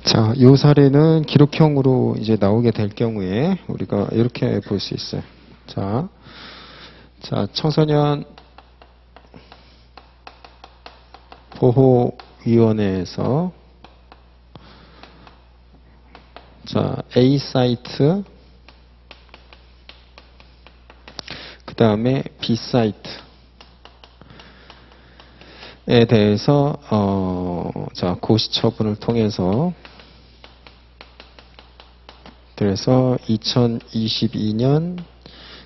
자, 이 사례는 기록형으로 이제 나오게 될 경우에 우리가 이렇게 볼 수 있어요. 자, 청소년 보호위원회에서 A 사이트, 그 다음에 B 사이트에 대해서 고시 처분을 통해서 그래서 2022년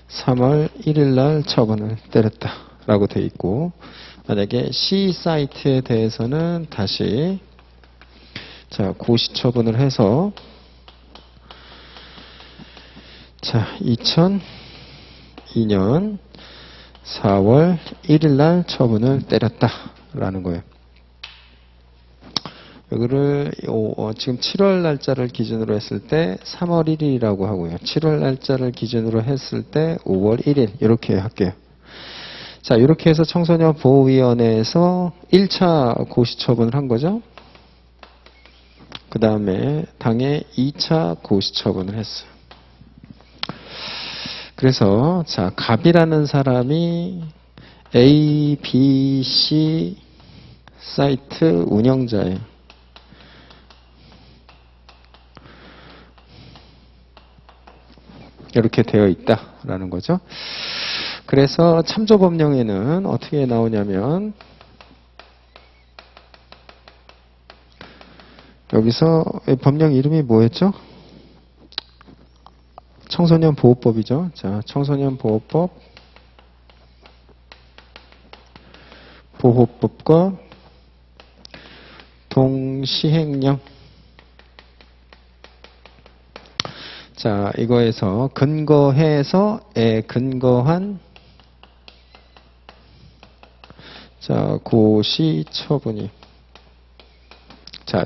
3월 1일 날 처분을 때렸다라고 되어 있고, 만약에 C 사이트에 대해서는 다시 고시 처분을 해서 2002년 4월 1일 날 처분을 때렸다라는 거예요. 여기를 지금 7월 날짜를 기준으로 했을 때 3월 1일이라고 하고요. 7월 날짜를 기준으로 했을 때 5월 1일 이렇게 할게요. 자, 이렇게 해서 청소년 보호위원회에서 1차 고시 처분을 한 거죠. 그 다음에 당해 2차 고시 처분을 했어요. 그래서 갑이라는 사람이 A, B, C 사이트 운영자예요. 이렇게 되어 있다라는 거죠. 그래서 참조법령에는 어떻게 나오냐면 여기서 법령 이름이 뭐였죠? 청소년 보호법이죠. 자, 청소년 보호법과 동시행령. 자, 이거에서 근거해서에 근거한 고시 처분이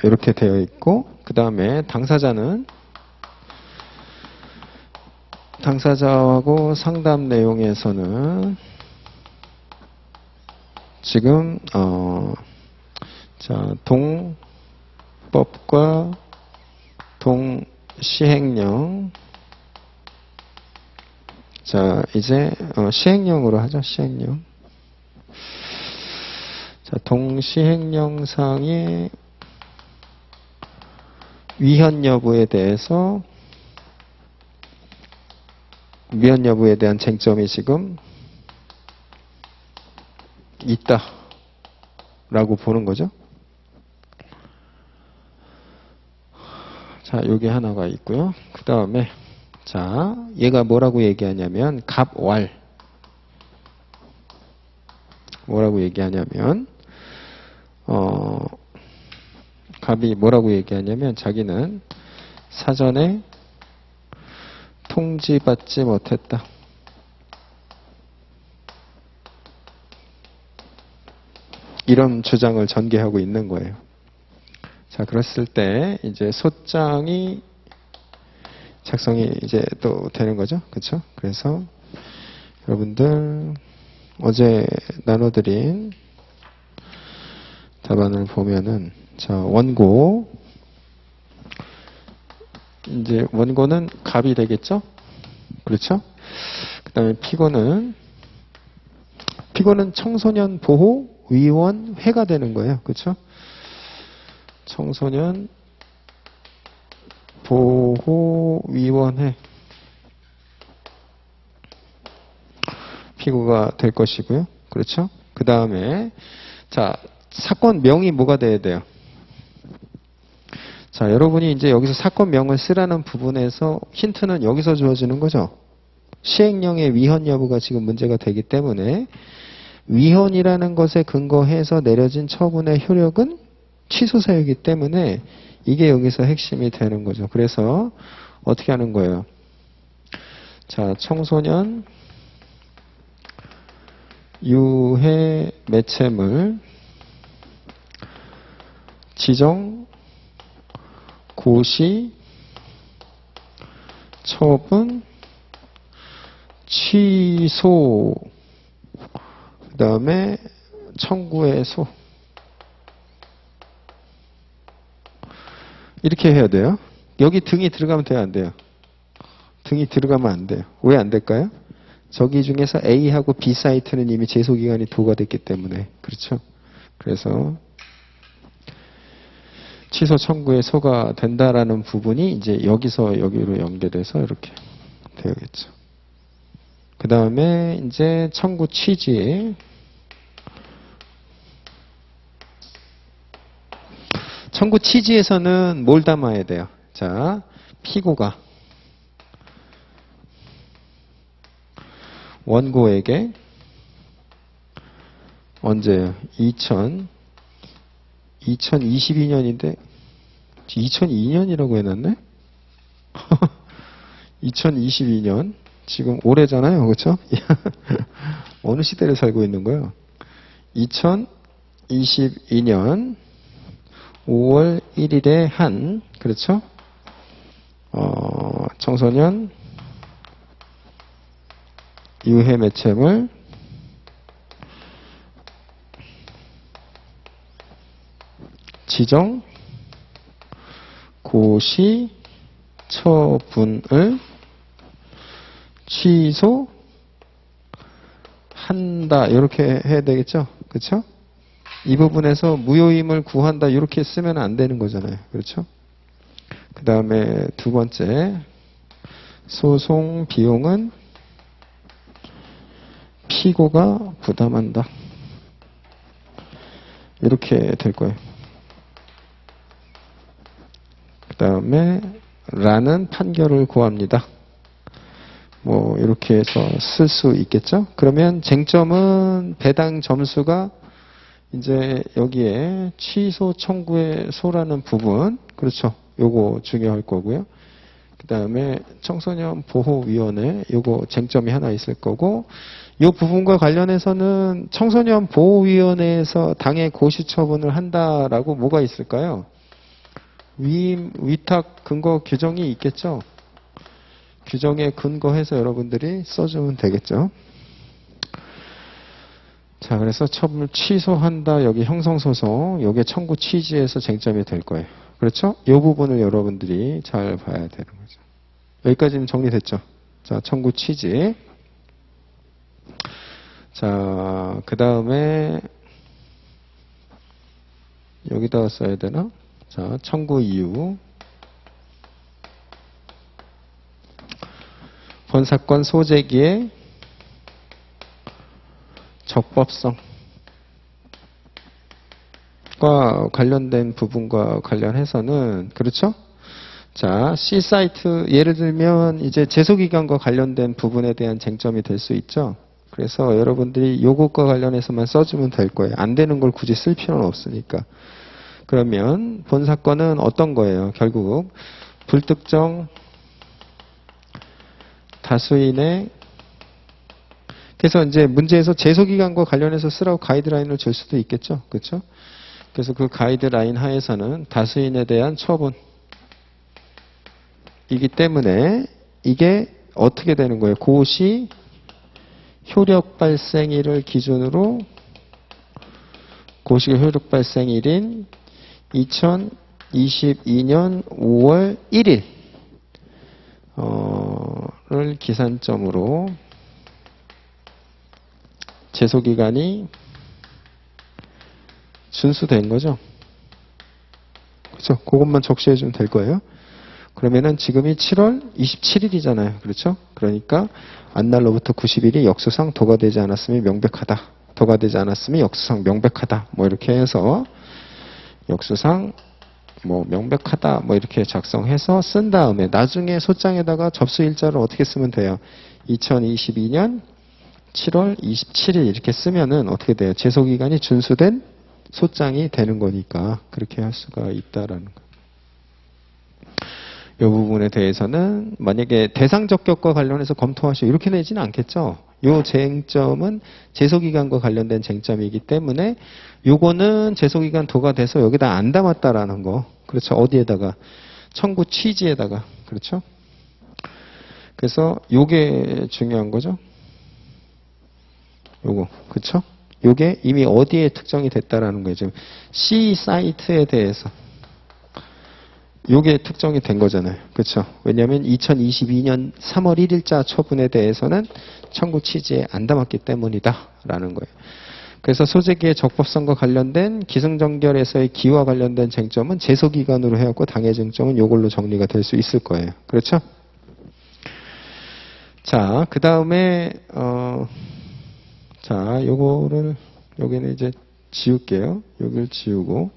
이렇게 되어 있고, 그 다음에 당사자하고 상담 내용에서는 지금 동법과 동시행령. 이제 시행령으로 하죠. 시행령. 동시행령상의 위헌 여부에 대해서 위헌 여부에 대한 쟁점이 지금 있다라고 보는 거죠. 요게 하나가 있고요. 그 다음에 얘가 뭐라고 얘기하냐면 갑왈. 뭐라고 얘기하냐면 갑이 뭐라고 얘기하냐면 자기는 사전에 통지받지 못했다. 이런 주장을 전개하고 있는 거예요. 그랬을 때 이제 소장이 작성이 이제 또 되는 거죠. 그렇죠? 그래서 여러분들 어제 나눠드린 답안을 보면은 원고, 이제 원고는 갑이 되겠죠? 그렇죠? 그 다음에 피고는 청소년 보호위원회가 되는 거예요. 그렇죠? 청소년 보호위원회 피고가 될 것이고요. 그렇죠? 그 다음에 사건명이 뭐가 돼야 돼요? 여러분이 이제 여기서 사건명을 쓰라는 부분에서 힌트는 여기서 주어지는 거죠. 시행령의 위헌 여부가 지금 문제가 되기 때문에 위헌이라는 것에 근거해서 내려진 처분의 효력은 취소사유이기 때문에 이게 여기서 핵심이 되는 거죠. 그래서 어떻게 하는 거예요? 청소년 유해 매체물 지정 고시 처분 취소, 그 다음에 청구의 소. 이렇게 해야 돼요. 여기 등이 들어가면 돼요, 안 돼요? 등이 들어가면 안 돼요. 왜 안 될까요? 저기 중에서 A하고 B 사이트는 이미 제소기간이 도과됐기 때문에. 그렇죠? 그래서 취소 청구에 소가된다라는 부분이 이제 여기서 여기로 연결해서 이렇게 되겠죠. 그 다음에 이제 청구 취지. 청구 취지에서는 뭘 담아야 돼요? 자, 피고가 원고에게 언제요? 2022년인데 2002년이라고 해놨네? 2022년 지금 올해잖아요, 그렇죠? 어느 시대를 살고 있는 거예요? 2022년 5월 1일에 한 그렇죠? 청소년 유해 매체물 지정 고시 처분을 취소한다 이렇게 해야 되겠죠? 그렇죠? 이 부분에서 무효임을 구한다 이렇게 쓰면 안 되는 거잖아요. 그렇죠? 그 다음에 두 번째 소송 비용은 피고가 부담한다. 이렇게 될 거예요. 그 다음에 라는 판결을 구합니다. 뭐 이렇게 해서 쓸 수 있겠죠. 그러면 쟁점은 배당 점수가 이제 여기에 취소 청구의 소라는 부분 그렇죠. 요거 중요할 거고요. 그 다음에 청소년 보호위원회 요거 쟁점이 하나 있을 거고 이 부분과 관련해서는 청소년 보호위원회에서 당해 고시 처분을 한다라고 뭐가 있을까요? 위임, 위탁 근거 규정이 있겠죠? 규정에 근거해서 여러분들이 써주면 되겠죠? 자, 그래서 처분을 취소한다. 여기 형성소송, 여기에 청구 취지에서 쟁점이 될 거예요. 그렇죠? 이 부분을 여러분들이 잘 봐야 되는 거죠. 여기까지는 정리됐죠? 자, 청구 취지. 자, 그 다음에 여기다가 써야 되나? 자, 청구 이유. 본 사건 소재기의 적법성과 관련된 부분과 관련해서는 그렇죠? 자, C 사이트 예를 들면 이제 제소기간과 관련된 부분에 대한 쟁점이 될 수 있죠. 그래서 여러분들이 요것과 관련해서만 써주면 될 거예요. 안 되는 걸 굳이 쓸 필요는 없으니까. 그러면 본 사건은 어떤 거예요? 결국 불특정 다수인의 그래서 이제 문제에서 제소기간과 관련해서 쓰라고 가이드라인을 줄 수도 있겠죠. 그렇죠? 그래서 그 가이드라인 하에서는 다수인에 대한 처분이기 때문에 이게 어떻게 되는 거예요? 고시 효력 발생일을 기준으로 고시 효력 발생일인 2022년 5월 1일 를 기산점으로 제소기간이 준수된 거죠. 그렇죠? 그것만 적시해 주면 될 거예요. 그러면은 지금이 7월 27일이잖아요. 그렇죠? 그러니까 안날로부터 90일이 역수상 도과되지 않았음이 명백하다. 도과되지 않았음이 역수상 명백하다. 뭐 이렇게 해서 역수상 뭐 명백하다 뭐 이렇게 작성해서 쓴 다음에 나중에 소장에다가 접수 일자를 어떻게 쓰면 돼요? 2022년 7월 27일 이렇게 쓰면은 어떻게 돼요? 제소기간이 준수된 소장이 되는 거니까 그렇게 할 수가 있다라는 거. 이 부분에 대해서는 만약에 대상 적격과 관련해서 검토하시고 이렇게 내지는 않겠죠. 이 쟁점은 제소기간과 관련된 쟁점이기 때문에 요거는 제소기간 도과돼서 여기다 안 담았다라는 거. 그렇죠. 어디에다가? 청구 취지에다가. 그렇죠. 그래서 요게 중요한 거죠. 요거. 그렇죠. 요게 이미 어디에 특정이 됐다라는 거예요. 지금 C 사이트에 대해서 요게 특정이 된 거잖아요. 그렇죠? 왜냐하면 2022년 3월 1일자 처분에 대해서는 청구 취지에 안 담았기 때문이다 라는 거예요. 그래서 소재기의 적법성과 관련된 기승전결에서의 기와 관련된 쟁점은 제소기간으로 해갖고 당해 쟁점은 요걸로 정리가 될 수 있을 거예요. 그렇죠? 자, 그 다음에 자, 요거를 여기는 이제 지울게요. 여기를 지우고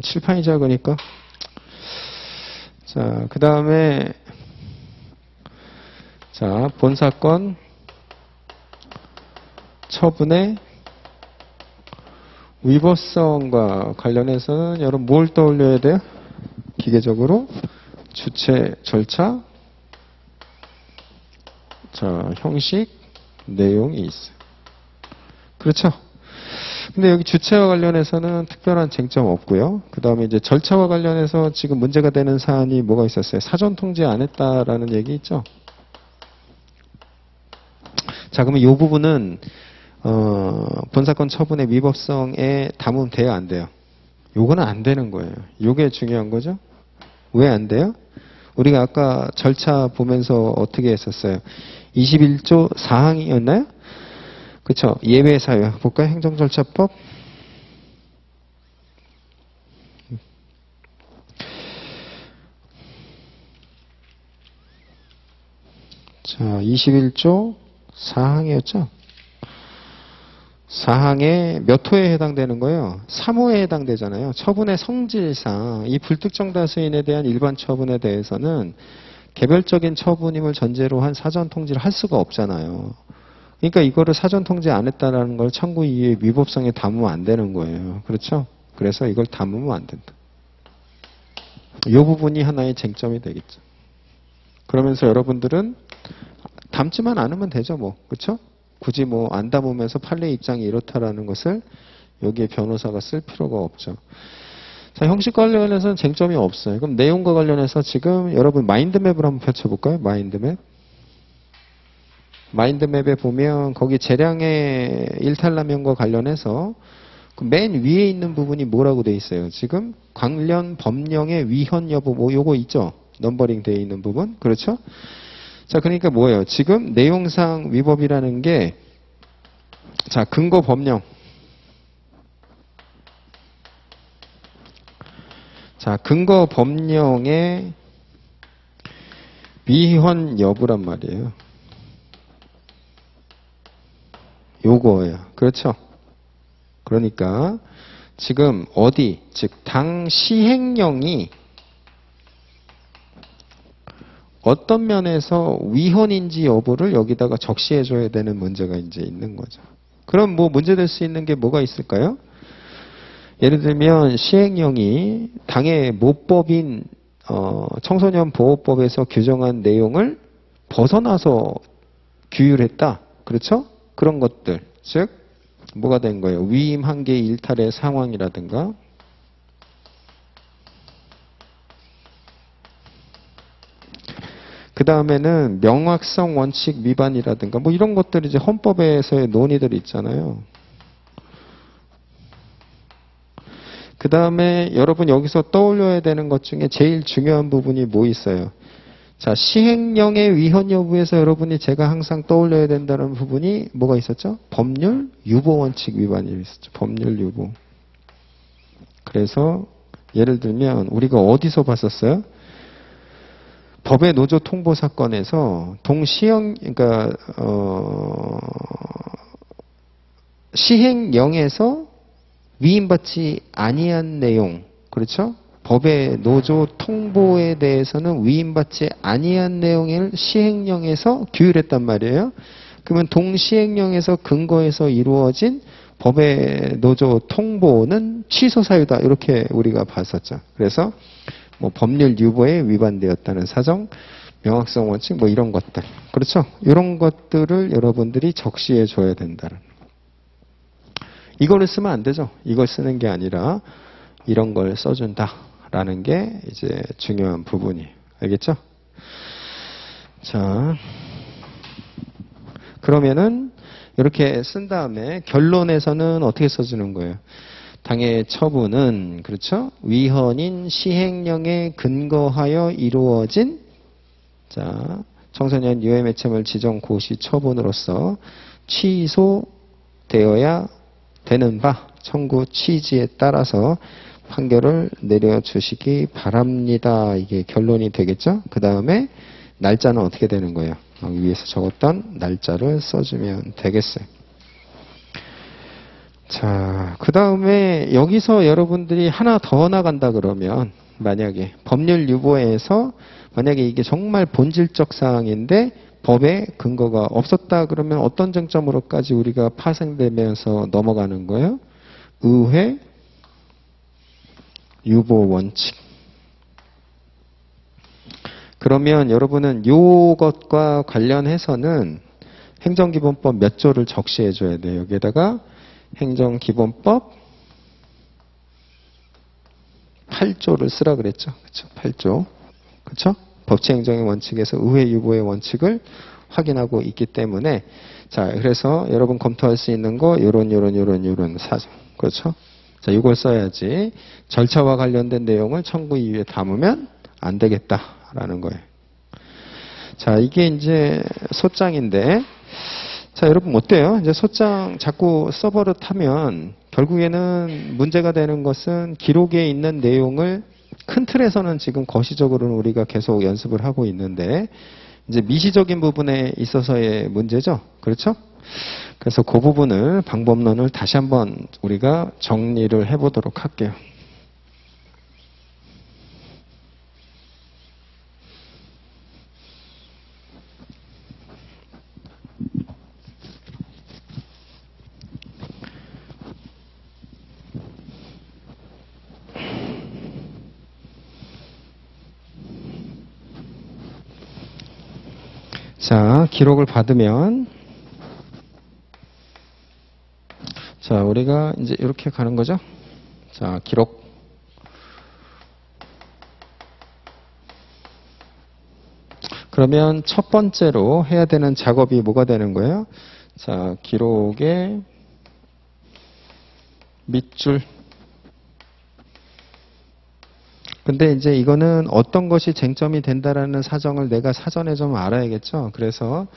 칠판이 작으니까 자, 그 다음에 자, 본사건 처분의 위법성과 관련해서는 여러분 뭘 떠올려야 돼요? 기계적으로 주체 절차, 자, 형식, 내용이 있어요. 그렇죠? 근데 여기 주체와 관련해서는 특별한 쟁점 없고요. 그 다음에 이제 절차와 관련해서 지금 문제가 되는 사안이 뭐가 있었어요? 사전 통지 안 했다라는 얘기 있죠? 자, 그러면 이 부분은 본사건 처분의 위법성에 담으면 안 돼요? 요거는 안 되는 거예요. 요게 중요한 거죠? 왜 안 돼요? 우리가 아까 절차 보면서 어떻게 했었어요? 21조 4항이었나요? 그쵸? 예외 사유. 볼까요? 행정절차법. 자, 21조 4항이었죠? 4항에 몇 호에 해당되는 거예요? 3호에 해당되잖아요. 처분의 성질상 이 불특정 다수인에 대한 일반 처분에 대해서는 개별적인 처분임을 전제로 한 사전 통지를 할 수가 없잖아요. 그러니까 이거를 사전 통지 안 했다라는 걸 청구 이유의 위법성에 담으면 안 되는 거예요. 그렇죠? 그래서 이걸 담으면 안 된다. 이 부분이 하나의 쟁점이 되겠죠. 그러면서 여러분들은 담지만 않으면 되죠, 뭐. 그렇죠? 굳이 뭐 안 담으면서 판례 입장이 이렇다라는 것을 여기에 변호사가 쓸 필요가 없죠. 자, 형식 관련해서는 쟁점이 없어요. 그럼 내용과 관련해서 지금 여러분 마인드맵을 한번 펼쳐볼까요? 마인드맵. 마인드맵에 보면 거기 재량의 일탈남용과 관련해서 그 맨 위에 있는 부분이 뭐라고 돼 있어요? 지금 관련 법령의 위헌 여부 뭐 요거 있죠? 넘버링 돼 있는 부분. 그렇죠? 자, 그러니까 뭐예요? 지금 내용상 위법이라는 게 자, 근거 법령. 자, 근거 법령의 위헌 여부란 말이에요. 요거예요. 그렇죠? 그러니까 지금 어디, 즉 당 시행령이 어떤 면에서 위헌인지 여부를 여기다가 적시해줘야 되는 문제가 이제 있는 거죠. 그럼 뭐 문제될 수 있는 게 뭐가 있을까요? 예를 들면 시행령이 당의 모법인 청소년 보호법에서 규정한 내용을 벗어나서 규율했다. 그렇죠? 그런 것들. 즉 뭐가 된 거예요? 위임 한계 일탈의 상황이라든가 그 다음에는 명확성 원칙 위반이라든가 뭐 이런 것들이 이제 헌법에서의 논의들이 있잖아요. 그 다음에 여러분 여기서 떠올려야 되는 것 중에 제일 중요한 부분이 뭐 있어요? 자, 시행령의 위헌 여부에서 여러분이 제가 항상 떠올려야 된다는 부분이 뭐가 있었죠? 법률 유보 원칙 위반이 있었죠. 법률 유보. 그래서 예를 들면 우리가 어디서 봤었어요? 법의 노조 통보 사건에서 그러니까 시행령에서 위임받지 아니한 내용, 그렇죠? 법의 노조 통보에 대해서는 위임받지 아니한 내용을 시행령에서 규율했단 말이에요. 그러면 동시행령에서 근거해서 이루어진 법의 노조 통보는 취소 사유다. 이렇게 우리가 봤었죠. 그래서 뭐 법률 유보에 위반되었다는 사정, 명확성 원칙 뭐 이런 것들. 그렇죠? 이런 것들을 여러분들이 적시해 줘야 된다는. 이거를 쓰면 안 되죠. 이걸 쓰는 게 아니라 이런 걸 써준다라는 게 이제 중요한 부분이에요. 알겠죠? 자, 그러면은 이렇게 쓴 다음에 결론에서는 어떻게 써주는 거예요? 당해 처분은 그렇죠? 위헌인 시행령에 근거하여 이루어진 자 청소년 유해 매체물 지정 고시 처분으로서 취소되어야 되는 바 청구 취지에 따라서 판결을 내려주시기 바랍니다. 이게 결론이 되겠죠? 그 다음에 날짜는 어떻게 되는 거예요? 위에서 적었던 날짜를 써주면 되겠어요. 자, 그 다음에 여기서 여러분들이 하나 더 나간다 그러면 만약에 법률 유보에서 만약에 이게 정말 본질적 사항인데 법에 근거가 없었다 그러면 어떤 쟁점으로까지 우리가 파생되면서 넘어가는 거예요? 의회 유보 원칙. 그러면 여러분은 이것과 관련해서는 행정기본법 몇 조를 적시해 줘야 돼요. 여기에다가 행정기본법 8조를 쓰라 그랬죠. 그렇죠? 8조. 그렇죠? 법치행정의 원칙에서 의회 유보의 원칙을 확인하고 있기 때문에 자, 그래서 여러분 검토할 수 있는 거 요런 사정. 그렇죠? 자, 이걸 써야지 절차와 관련된 내용을 청구 이유에 담으면 안 되겠다라는 거예요. 자, 이게 이제 소장인데 자, 여러분 어때요? 이제 소장 자꾸 써버릇하면 결국에는 문제가 되는 것은 기록에 있는 내용을 큰 틀에서는 지금 거시적으로는 우리가 계속 연습을 하고 있는데 이제 미시적인 부분에 있어서의 문제죠. 그렇죠? 그래서 그 부분을 방법론을 다시 한번 우리가 정리를 해보도록 할게요. 자, 기록을 받으면 자, 우리가 이제 이렇게 가는 거죠. 자, 기록. 그러면 첫 번째로 해야 되는 작업이 뭐가 되는 거예요? 자, 기록의 밑줄. 근데 이제 이거는 어떤 것이 쟁점이 된다라는 사정을 내가 사전에 좀 알아야겠죠. 그래서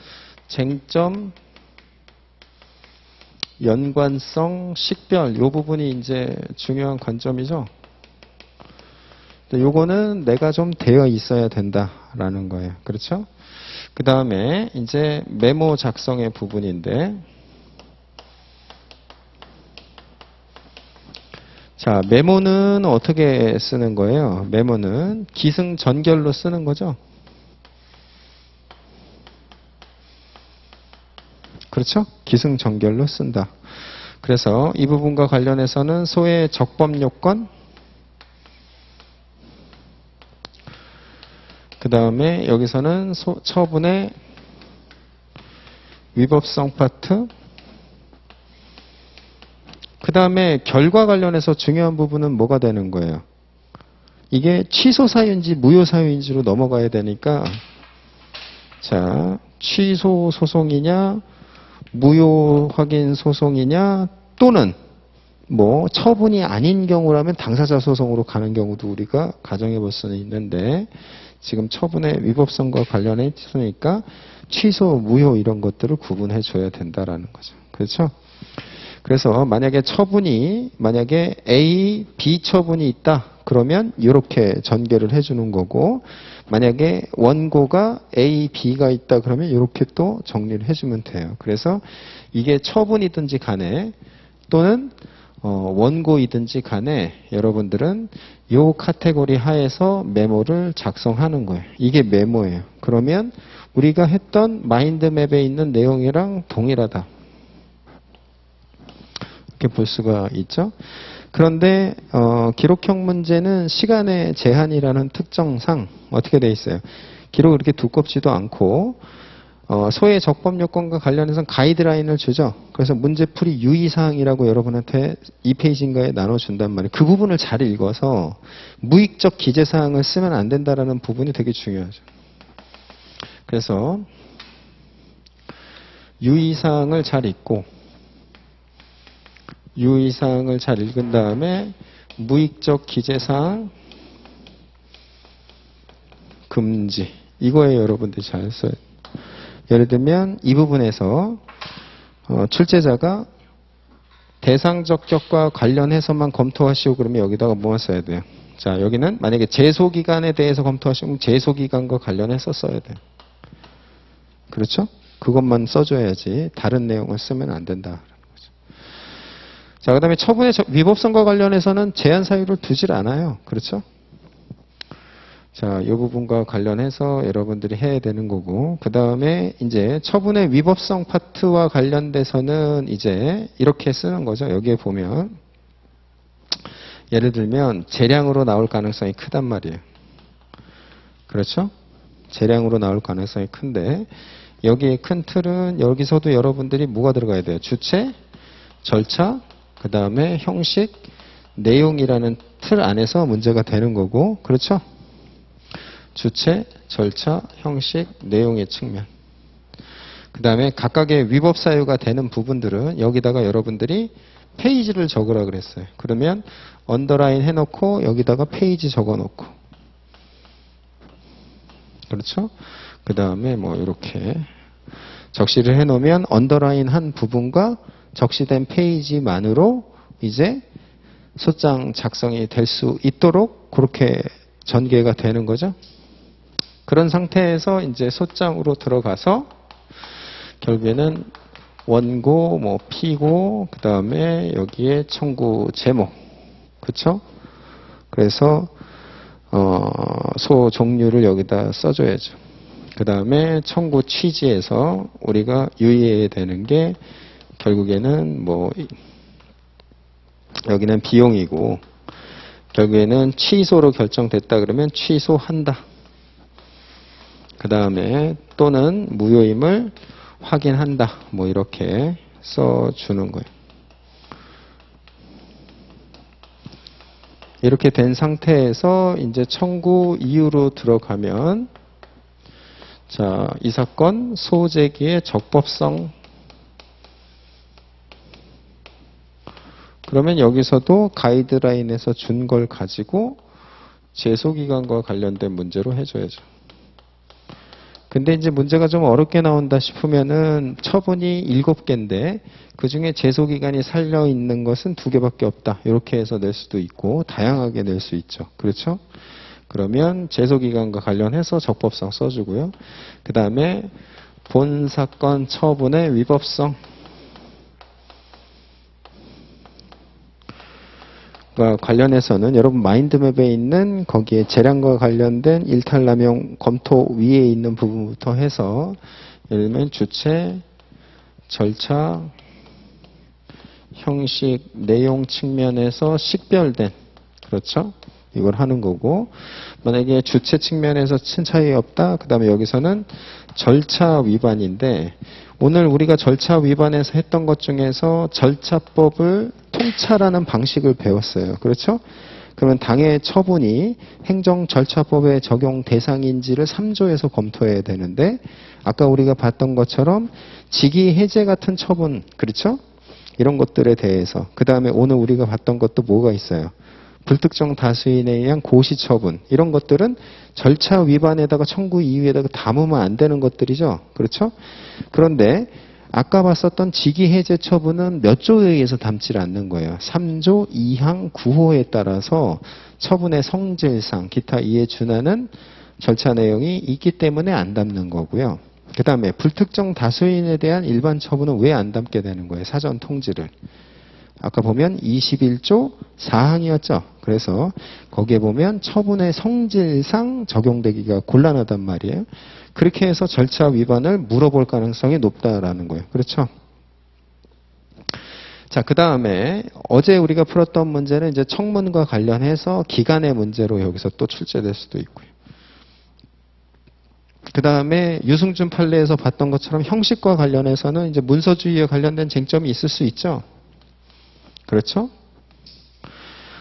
쟁점, 연관성, 식별 이 부분이 이제 중요한 관점이죠. 근데 요거는 내가 좀 되어 있어야 된다라는 거예요. 그렇죠? 그 다음에 이제 메모 작성의 부분인데 자, 메모는 어떻게 쓰는 거예요? 메모는 기승전결로 쓰는 거죠. 그렇죠? 기승전결로 쓴다. 그래서 이 부분과 관련해서는 소의 적법요건, 그 다음에 여기서는 처분의 위법성 파트, 그 다음에 결과 관련해서 중요한 부분은 뭐가 되는 거예요? 이게 취소 사유인지 무효 사유인지로 넘어가야 되니까 자, 취소 소송이냐 무효 확인 소송이냐 또는 뭐 처분이 아닌 경우라면 당사자 소송으로 가는 경우도 우리가 가정해 볼 수는 있는데 지금 처분의 위법성과 관련해 있으니까 취소, 무효 이런 것들을 구분해 줘야 된다라는 거죠. 그렇죠? 그래서 만약에 A, B 처분이 있다. 그러면 이렇게 전개를 해주는 거고 만약에 원고가 A, B가 있다. 그러면 이렇게 또 정리를 해주면 돼요. 그래서 이게 처분이든지 간에 또는 원고이든지 간에 여러분들은 이 카테고리 하에서 메모를 작성하는 거예요. 이게 메모예요. 그러면 우리가 했던 마인드맵에 있는 내용이랑 동일하다. 이렇게 볼 수가 있죠. 그런데 기록형 문제는 시간의 제한이라는 특성상 어떻게 돼 있어요? 기록이 그렇게 두껍지도 않고 소의 적법요건과 관련해서 가이드라인을 주죠. 그래서 문제풀이 유의사항이라고 여러분한테 2페이지인가에 나눠준단 말이에요. 그 부분을 잘 읽어서 무익적 기재사항을 쓰면 안 된다라는 부분이 되게 중요하죠. 그래서 유의사항을 잘 읽고 유의사항을 잘 읽은 다음에 무익적 기재사항 금지. 이거예요, 여러분들이 잘 써요. 예를 들면 이 부분에서 출제자가 대상적 격과 관련해서만 검토하시오 그러면 여기다가 뭐만 써야 돼요? 자, 여기는 만약에 제소기간에 대해서 검토하시면 제소기간과 관련해서 써야 돼요. 그렇죠? 그것만 써줘야지 다른 내용을 쓰면 안 된다. 자, 그 다음에 처분의 위법성과 관련해서는 제한 사유를 두질 않아요. 그렇죠? 자, 이 부분과 관련해서 여러분들이 해야 되는 거고, 그 다음에 이제 처분의 위법성 파트와 관련돼서는 이제 이렇게 쓰는 거죠. 여기에 보면 예를 들면 재량으로 나올 가능성이 크단 말이에요. 그렇죠? 재량으로 나올 가능성이 큰데 여기에 큰 틀은 여기서도 여러분들이 뭐가 들어가야 돼요? 주체, 절차, 그 다음에 형식, 내용이라는 틀 안에서 문제가 되는 거고, 그렇죠? 주체, 절차, 형식, 내용의 측면. 그 다음에 각각의 위법 사유가 되는 부분들은 여기다가 여러분들이 페이지를 적으라 그랬어요. 그러면 언더라인 해놓고 여기다가 페이지 적어놓고. 그렇죠? 그 다음에 뭐 이렇게 적시를 해놓으면 언더라인 한 부분과 적시된 페이지만으로 이제 소장 작성이 될 수 있도록 그렇게 전개가 되는 거죠. 그런 상태에서 이제 소장으로 들어가서 결국에는 원고, 뭐 피고, 그 다음에 여기에 청구 제목, 그렇죠? 그래서 소 종류를 여기다 써줘야죠. 그 다음에 청구 취지에서 우리가 유의해야 되는 게 결국에는 뭐 여기는 비용이고 결국에는 취소로 결정됐다 그러면 취소한다. 그 다음에 또는 무효임을 확인한다. 뭐 이렇게 써주는 거예요. 이렇게 된 상태에서 이제 청구 이유로 들어가면 자, 이 사건 소제기의 적법성. 그러면 여기서도 가이드라인에서 준 걸 가지고 제소기간과 관련된 문제로 해줘야죠. 근데 이제 문제가 좀 어렵게 나온다 싶으면은 처분이 7개인데 그 중에 제소기간이 살려 있는 것은 2개밖에 없다. 이렇게 해서 낼 수도 있고 다양하게 낼 수 있죠. 그렇죠? 그러면 제소기간과 관련해서 적법성 써주고요. 그 다음에 본 사건 처분의 위법성. 관련해서는 여러분 마인드맵에 있는 거기에 재량과 관련된 일탈남용 검토 위에 있는 부분부터 해서 예를 들면 주체, 절차, 형식, 내용 측면에서 식별된 그렇죠? 이걸 하는 거고 만약에 주체 측면에서 큰 차이 없다. 그 다음에 여기서는 절차 위반인데 오늘 우리가 절차 위반에서 했던 것 중에서 절차법을 통찰하는 방식을 배웠어요. 그렇죠? 그러면 당해 처분이 행정절차법의 적용 대상인지를 3조에서 검토해야 되는데 아까 우리가 봤던 것처럼 직위 해제 같은 처분, 그렇죠? 이런 것들에 대해서 그 다음에 오늘 우리가 봤던 것도 뭐가 있어요? 불특정 다수인에 의한 고시처분 이런 것들은 절차 위반에다가 청구 이유에다가 담으면 안 되는 것들이죠. 그렇죠? 그런데 아까 봤었던 직위해제 처분은 몇 조에 의해서 담지 않는 거예요. 3조 2항 9호에 따라서 처분의 성질상 기타 이에 준하는 절차 내용이 있기 때문에 안 담는 거고요. 그 다음에 불특정 다수인에 대한 일반 처분은 왜 안 담게 되는 거예요? 사전 통지를. 아까 보면 21조 4항이었죠. 그래서 거기에 보면 처분의 성질상 적용되기가 곤란하단 말이에요. 그렇게 해서 절차 위반을 물어볼 가능성이 높다라는 거예요. 그렇죠? 자, 그 다음에 어제 우리가 풀었던 문제는 이제 청문과 관련해서 기간의 문제로 여기서 또 출제될 수도 있고요. 그 다음에 유승준 판례에서 봤던 것처럼 형식과 관련해서는 이제 문서주의에 관련된 쟁점이 있을 수 있죠. 그렇죠?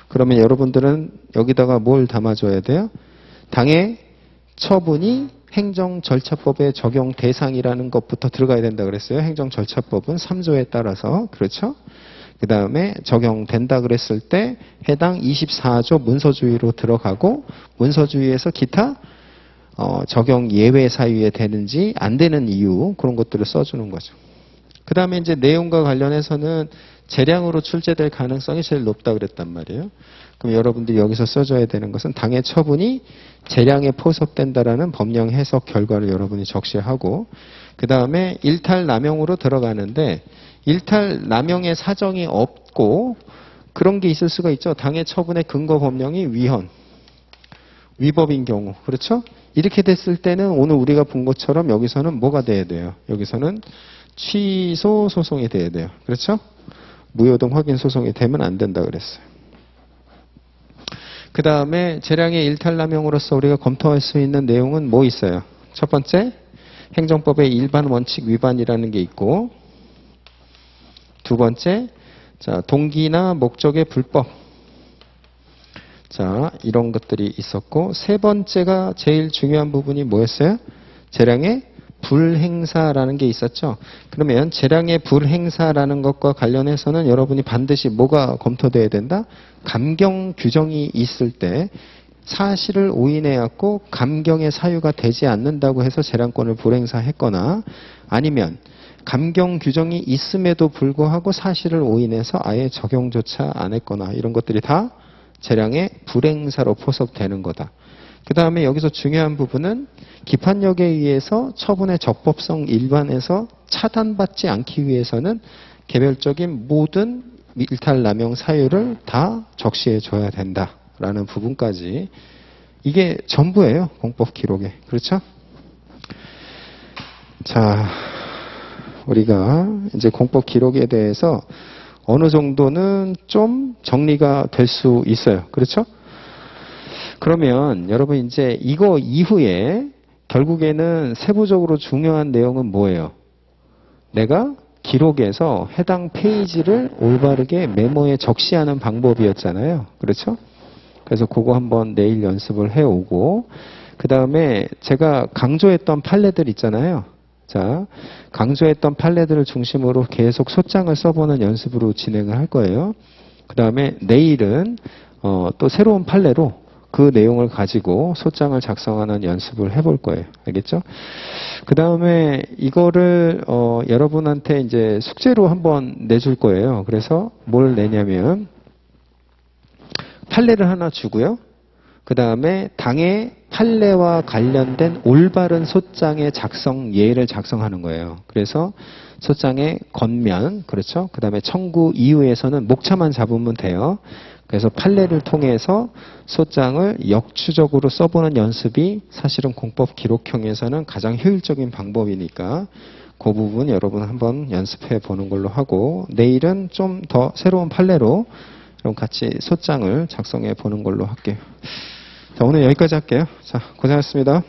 그러면 여러분들은 여기다가 뭘 담아줘야 돼요? 당해 처분이 행정절차법의 적용 대상이라는 것부터 들어가야 된다 그랬어요. 행정절차법은 3조에 따라서. 그렇죠? 그 다음에 적용된다 그랬을 때 해당 24조 문서주의로 들어가고 문서주의에서 기타 적용 예외 사유에 되는지 안 되는 이유 그런 것들을 써주는 거죠. 그 다음에 이제 내용과 관련해서는 재량으로 출제될 가능성이 제일 높다 그랬단 말이에요. 그럼 여러분들이 여기서 써줘야 되는 것은 당해 처분이 재량에 포섭된다라는 법령 해석 결과를 여러분이 적시하고 그 다음에 일탈 남용으로 들어가는데 일탈 남용의 사정이 없고 그런 게 있을 수가 있죠. 당해 처분의 근거 법령이 위법인 경우 그렇죠? 이렇게 됐을 때는 오늘 우리가 본 것처럼 여기서는 뭐가 돼야 돼요? 여기서는 취소 소송이 돼야 돼요. 그렇죠? 무효동 확인 소송이 되면 안 된다 그랬어요. 그 다음에 재량의 일탈남용으로서 우리가 검토할 수 있는 내용은 뭐 있어요? 첫 번째, 행정법의 일반 원칙 위반이라는 게 있고 두 번째, 자, 동기나 목적의 불법. 자, 이런 것들이 있었고 세 번째가 제일 중요한 부분이 뭐였어요? 재량의 불행사라는 게 있었죠. 그러면 재량의 불행사라는 것과 관련해서는 여러분이 반드시 뭐가 검토돼야 된다? 감경 규정이 있을 때 사실을 오인해왔고 감경의 사유가 되지 않는다고 해서 재량권을 불행사했거나 아니면 감경 규정이 있음에도 불구하고 사실을 오인해서 아예 적용조차 안 했거나 이런 것들이 다 재량의 불행사로 포섭되는 거다. 그 다음에 여기서 중요한 부분은 기판력에 의해서 처분의 적법성 일반에서 차단받지 않기 위해서는 개별적인 모든 일탈 남용 사유를 다 적시해 줘야 된다라는 부분까지 이게 전부예요. 공법 기록에. 그렇죠? 자, 우리가 이제 공법 기록에 대해서 어느 정도는 좀 정리가 될 수 있어요. 그렇죠? 그러면 여러분 이제 이거 이후에 결국에는 세부적으로 중요한 내용은 뭐예요? 내가 기록에서 해당 페이지를 올바르게 메모에 적시하는 방법이었잖아요. 그렇죠? 그래서 그거 한번 내일 연습을 해오고 그 다음에 제가 강조했던 판례들 있잖아요. 자, 강조했던 판례들을 중심으로 계속 소장을 써보는 연습으로 진행을 할 거예요. 그 다음에 내일은 또 새로운 판례로 그 내용을 가지고 소장을 작성하는 연습을 해볼 거예요. 알겠죠? 그 다음에 이거를 여러분한테 이제 숙제로 한번 내줄 거예요. 그래서 뭘 내냐면 판례를 하나 주고요. 그 다음에 당의 판례와 관련된 올바른 소장의 작성 예를 작성하는 거예요. 그래서 소장의 겉면, 그렇죠? 그 다음에 청구 이후에서는 목차만 잡으면 돼요. 그래서 판례를 통해서 소장을 역추적으로 써보는 연습이 사실은 공법 기록형에서는 가장 효율적인 방법이니까 그 부분 여러분 한번 연습해 보는 걸로 하고 내일은 좀 더 새로운 판례로 그럼 같이 소장을 작성해 보는 걸로 할게요. 자, 오늘 여기까지 할게요. 자, 고생하셨습니다.